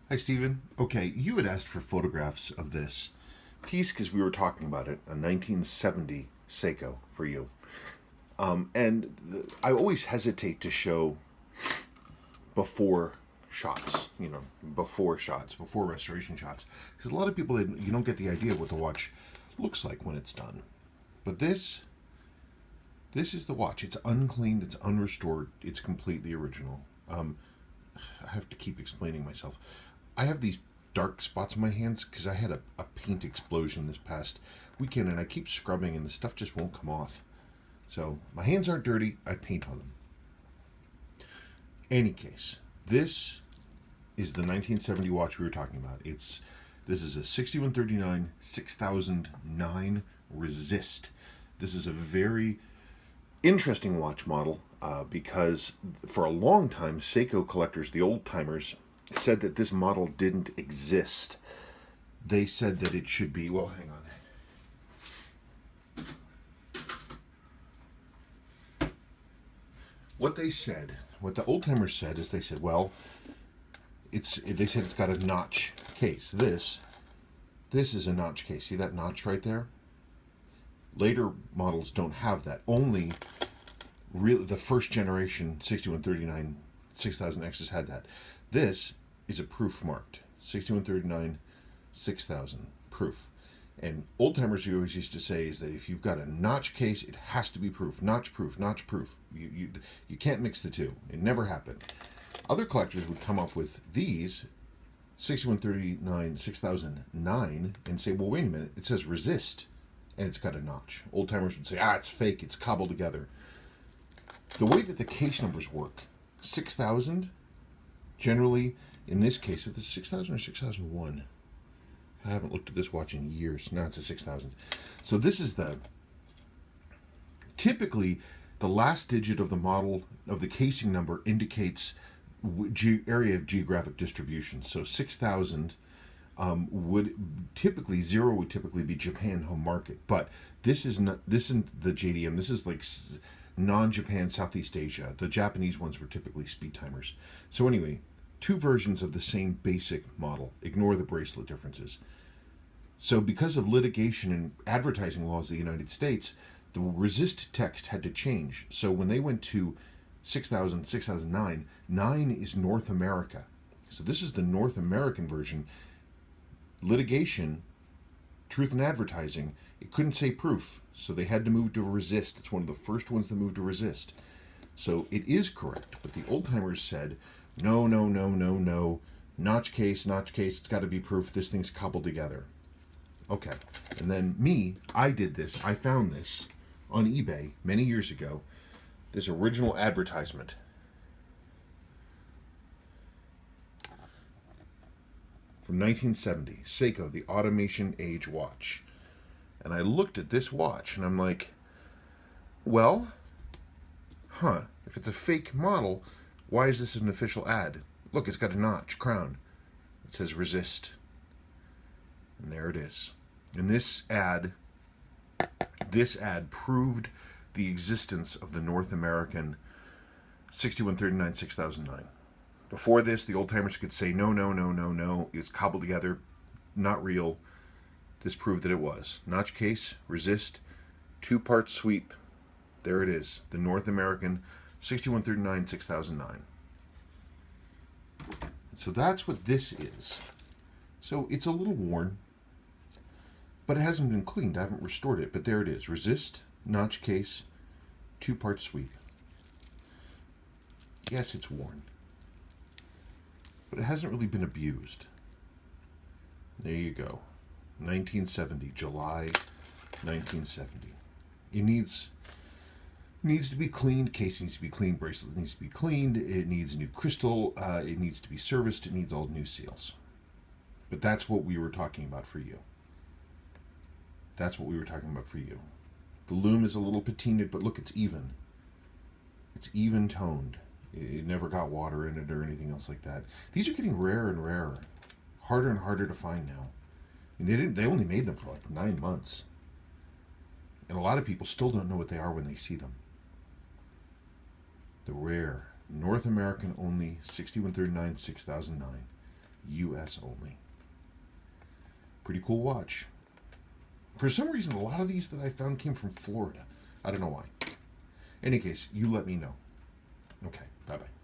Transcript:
Hi, Stephen. Okay, you had asked for photographs of this piece because we were talking about it, a 1970 Seiko for you. I always hesitate to show before shots, before restoration shots, because a lot of people, you don't get the idea of what the watch looks like when it's done. But this is the watch. It's uncleaned, it's unrestored, it's completely original. I have to keep explaining myself. I have these dark spots on my hands because I had a paint explosion this past weekend, and I keep scrubbing and the stuff just won't come off. So my hands aren't dirty, I paint on them. Any case, this is the 1970 watch we were talking about. This is a 6139 6009 Resist. This is a very interesting watch model because for a long time, Seiko collectors, the old timers, said that this model didn't exist. They said that it should be, well, hang on. What the old timers said is they said, well, they said it's got a notch case. This is a notch case. See that notch right there? Later models don't have that. Only really the first generation 6139 6000Xs had that. This is a proof marked 6139 6000 proof. And old timers always used to say is that if you've got a notch case, it has to be proof. Notch proof, notch proof. You can't mix the two. It never happened. Other collectors would come up with these 6139 6009 and say, well, wait a minute, it says resist and it's got a notch. Old timers would say, it's fake, it's cobbled together. The way that the case numbers work, 6000, generally, in this case, if it's 6000 or 6001, I haven't looked at this watch in years. Now it's a 6000. So this is typically the last digit of the model, of the casing number, indicates area of geographic distribution. So 6000 zero would typically be Japan home market, but this isn't the JDM. This is like non-Japan Southeast Asia. The Japanese ones were typically speed timers. So anyway, two versions of the same basic model. Ignore the bracelet differences. So because of litigation and advertising laws of the United States, the resist text had to change. So when they went to 6000, 6009, 9 is North America. So this is the North American version. Litigation, truth in advertising, it couldn't say proof, so they had to move to resist. It's one of the first ones that moved to resist. So it is correct, but the old timers said, no, notch case, it's got to be proof, this thing's cobbled together. Okay, and then I did this, I found this on eBay many years ago, this original advertisement. From 1970, Seiko, the Automation Age watch. And I looked at this watch and I'm like, well, if it's a fake model, why is this an official ad? Look, it's got a notch, crown. It says resist. And there it is. And this ad proved the existence of the North American 6139 6009. Before this, the old timers could say, no, it's cobbled together, not real. This proved that it was. Notch case, resist, 2-part sweep. There it is, the North American 6139 6009. So that's what this is. So it's a little worn, but it hasn't been cleaned. I haven't restored it, but there it is. Resist, notch case, 2-part sweep. Yes, it's worn, but it hasn't really been abused. There you go. 1970, July 1970. It needs to be cleaned. Case needs to be cleaned. Bracelet needs to be cleaned. It needs new crystal. It needs to be serviced. It needs all new seals. But that's what we were talking about for you. The loom is a little patinaed, but look, it's even. It's even toned. It never got water in it or anything else like that. These are getting rarer and rarer. Harder and harder to find now. And they only made them for like 9 months. And a lot of people still don't know what they are when they see them. The rare North American only 6139 6009 U.S. only. Pretty cool watch. For some reason, a lot of these that I found came from Florida. I don't know why. In any case, you let me know. Okay, bye-bye.